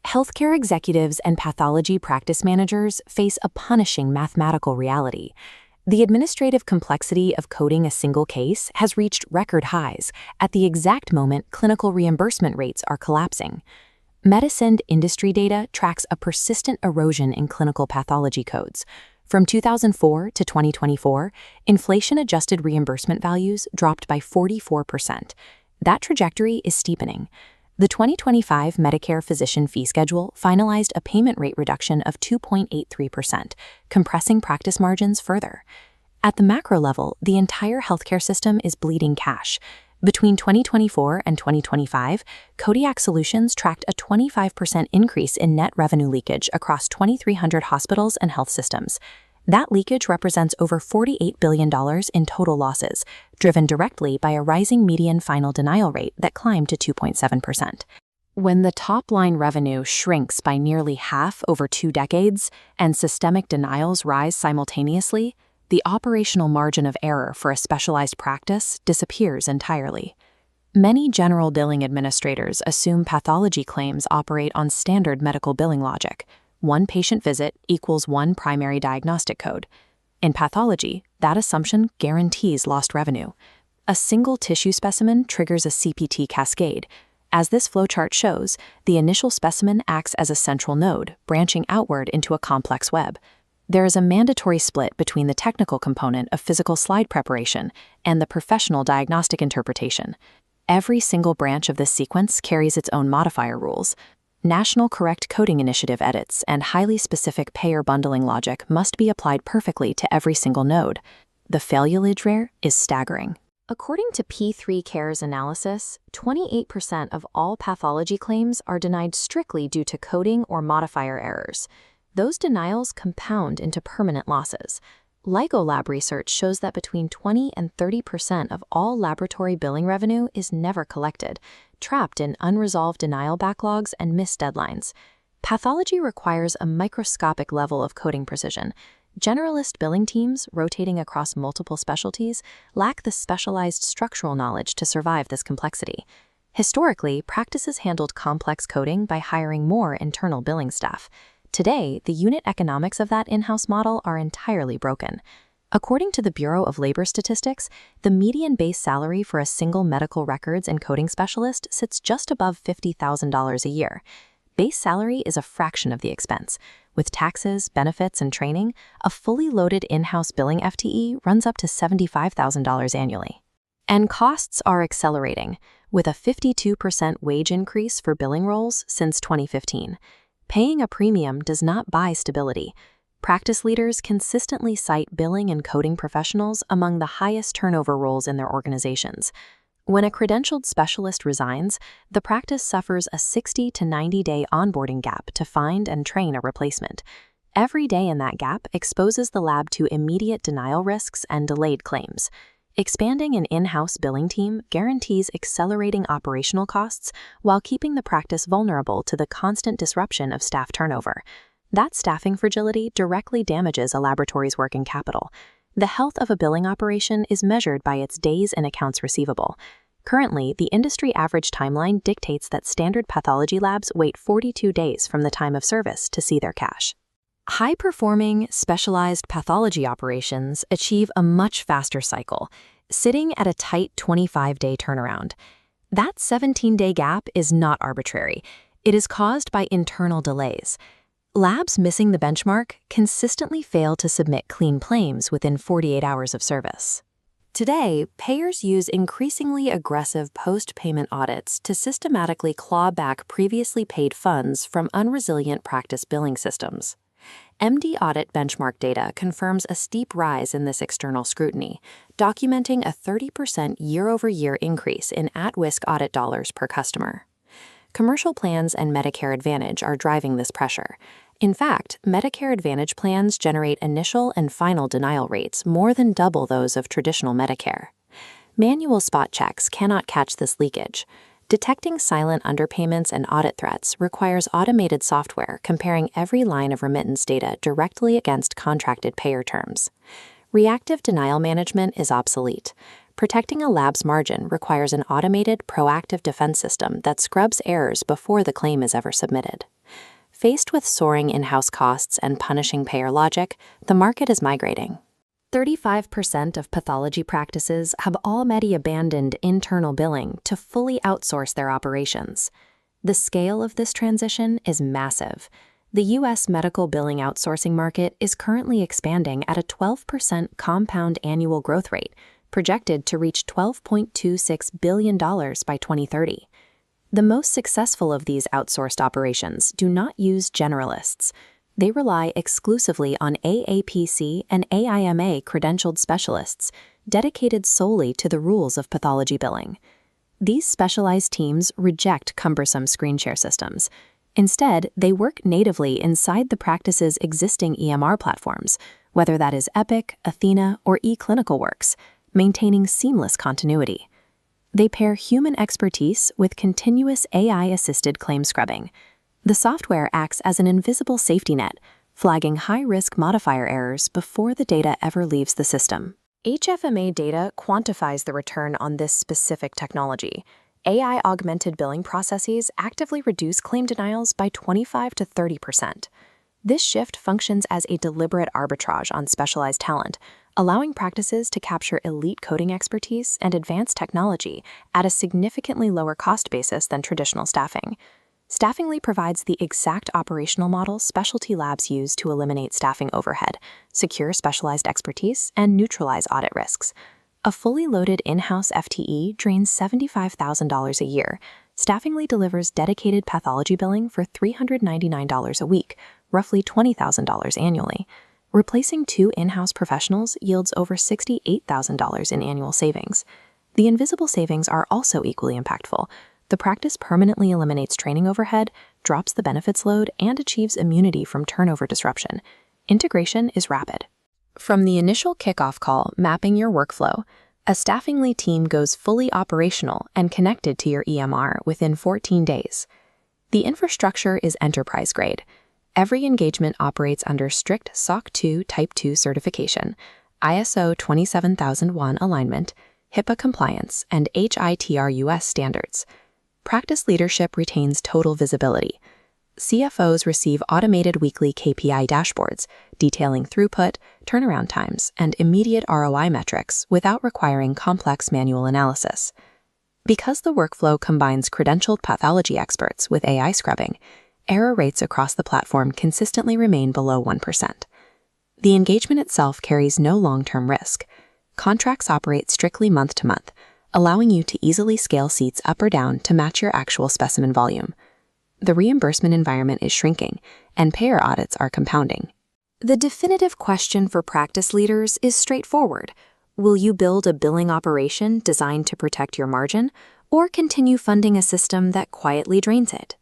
Healthcare executives and pathology practice managers face a punishing mathematical reality. The administrative complexity of coding a single case has reached record highs at the exact moment clinical reimbursement rates are collapsing. Medicine industry data tracks a persistent erosion in clinical pathology codes. From 2004 to 2024, inflation-adjusted reimbursement values dropped by 44%. That trajectory is steepening. The 2025 Medicare Physician Fee Schedule finalized a payment rate reduction of 2.83%, compressing practice margins further. At the macro level, the entire healthcare system is bleeding cash. Between 2024 and 2025, Kodiak Solutions tracked a 25% increase in net revenue leakage across 2,300 hospitals and health systems. That leakage represents over $48 billion in total losses, driven directly by a rising median final denial rate that climbed to 2.7%. When the top-line revenue shrinks by nearly half over 2 decades and systemic denials rise simultaneously, the operational margin of error for a specialized practice disappears entirely. Many general billing administrators assume pathology claims operate on standard medical billing logic. 1 patient visit equals 1 primary diagnostic code. In pathology, that assumption guarantees lost revenue. A single tissue specimen triggers a CPT cascade. As this flowchart shows, the initial specimen acts as a central node, branching outward into a complex web. There is a mandatory split between the technical component of physical slide preparation and the professional diagnostic interpretation. Every single branch of this sequence carries its own modifier rules. National Correct Coding Initiative edits and highly specific payer bundling logic must be applied perfectly to every single node. The failure rate is staggering. According to P3 Care's analysis, 28% of all pathology claims are denied strictly due to coding or modifier errors. Those denials compound into permanent losses. LIGO Lab research shows that between 20 and 30% of all laboratory billing revenue is never collected, trapped in unresolved denial backlogs and missed deadlines. Pathology requires a microscopic level of coding precision. Generalist billing teams, rotating across multiple specialties, lack the specialized structural knowledge to survive this complexity. Historically, practices handled complex coding by hiring more internal billing staff. Today, the unit economics of that in-house model are entirely broken. According to the Bureau of Labor Statistics, the median base salary for a single medical records and coding specialist sits just above $50,000 a year. Base salary is a fraction of the expense. With taxes, benefits, and training, a fully loaded in-house billing FTE runs up to $75,000 annually. And costs are accelerating, with a 52% wage increase for billing roles since 2015. Paying a premium does not buy stability. Practice leaders consistently cite billing and coding professionals among the highest turnover roles in their organizations. When a credentialed specialist resigns, the practice suffers a 60 to 90-day onboarding gap to find and train a replacement. Every day in that gap exposes the lab to immediate denial risks and delayed claims. Expanding an in-house billing team guarantees accelerating operational costs while keeping the practice vulnerable to the constant disruption of staff turnover. That staffing fragility directly damages a laboratory's working capital. The health of a billing operation is measured by its days in accounts receivable. Currently, the industry average timeline dictates that standard pathology labs wait 42 days from the time of service to see their cash. High-performing, specialized pathology operations achieve a much faster cycle, sitting at a tight 25-day turnaround. That 17-day gap is not arbitrary. It is caused by internal delays. Labs missing the benchmark consistently fail to submit clean claims within 48 hours of service. Today, payers use increasingly aggressive post-payment audits to systematically claw back previously paid funds from unresilient practice billing systems. MD audit benchmark data confirms a steep rise in this external scrutiny, documenting a 30% year-over-year increase in at-risk audit dollars per customer. Commercial plans and Medicare Advantage are driving this pressure. In fact, Medicare Advantage plans generate initial and final denial rates more than double those of traditional Medicare. Manual spot checks cannot catch this leakage. Detecting silent underpayments and audit threats requires automated software comparing every line of remittance data directly against contracted payer terms. Reactive denial management is obsolete. Protecting a lab's margin requires an automated, proactive defense system that scrubs errors before the claim is ever submitted. Faced with soaring in-house costs and punishing payer logic, the market is migrating. 35% of pathology practices have already abandoned internal billing to fully outsource their operations. The scale of this transition is massive. The U.S. medical billing outsourcing market is currently expanding at a 12% compound annual growth rate, projected to reach $12.26 billion by 2030. The most successful of these outsourced operations do not use generalists. They rely exclusively on AAPC and AHIMA-credentialed specialists, dedicated solely to the rules of pathology billing. These specialized teams reject cumbersome screen share systems. Instead, they work natively inside the practice's existing EMR platforms, whether that is Epic, Athena, or eClinicalWorks, maintaining seamless continuity. They pair human expertise with continuous AI-assisted claim scrubbing. The software acts as an invisible safety net, flagging high-risk modifier errors before the data ever leaves the system. HFMA data quantifies the return on this specific technology. AI-augmented billing processes actively reduce claim denials by 25 to 30%. This shift functions as a deliberate arbitrage on specialized talent, allowing practices to capture elite coding expertise and advanced technology at a significantly lower cost basis than traditional staffing. Staffingly provides the exact operational model specialty labs use to eliminate staffing overhead, secure specialized expertise, and neutralize audit risks. A fully loaded in-house FTE drains $75,000 a year. Staffingly delivers dedicated pathology billing for $399 a week, roughly $20,000 annually. Replacing 2 in-house professionals yields over $68,000 in annual savings. The invisible savings are also equally impactful. The practice permanently eliminates training overhead, drops the benefits load, and achieves immunity from turnover disruption. Integration is rapid. From the initial kickoff call mapping your workflow, a Staffingly team goes fully operational and connected to your EMR within 14 days. The infrastructure is enterprise-grade. Every engagement operates under strict SOC 2 Type 2 certification, ISO 27001 alignment, HIPAA compliance, and HITRUS standards. Practice leadership retains total visibility. CFOs receive automated weekly KPI dashboards detailing throughput, turnaround times, and immediate ROI metrics without requiring complex manual analysis. Because the workflow combines credentialed pathology experts with AI scrubbing, error rates across the platform consistently remain below 1%. The engagement itself carries no long-term risk. Contracts operate strictly month to month, allowing you to easily scale seats up or down to match your actual specimen volume. The reimbursement environment is shrinking, and payer audits are compounding. The definitive question for practice leaders is straightforward. Will you build a billing operation designed to protect your margin, or continue funding a system that quietly drains it?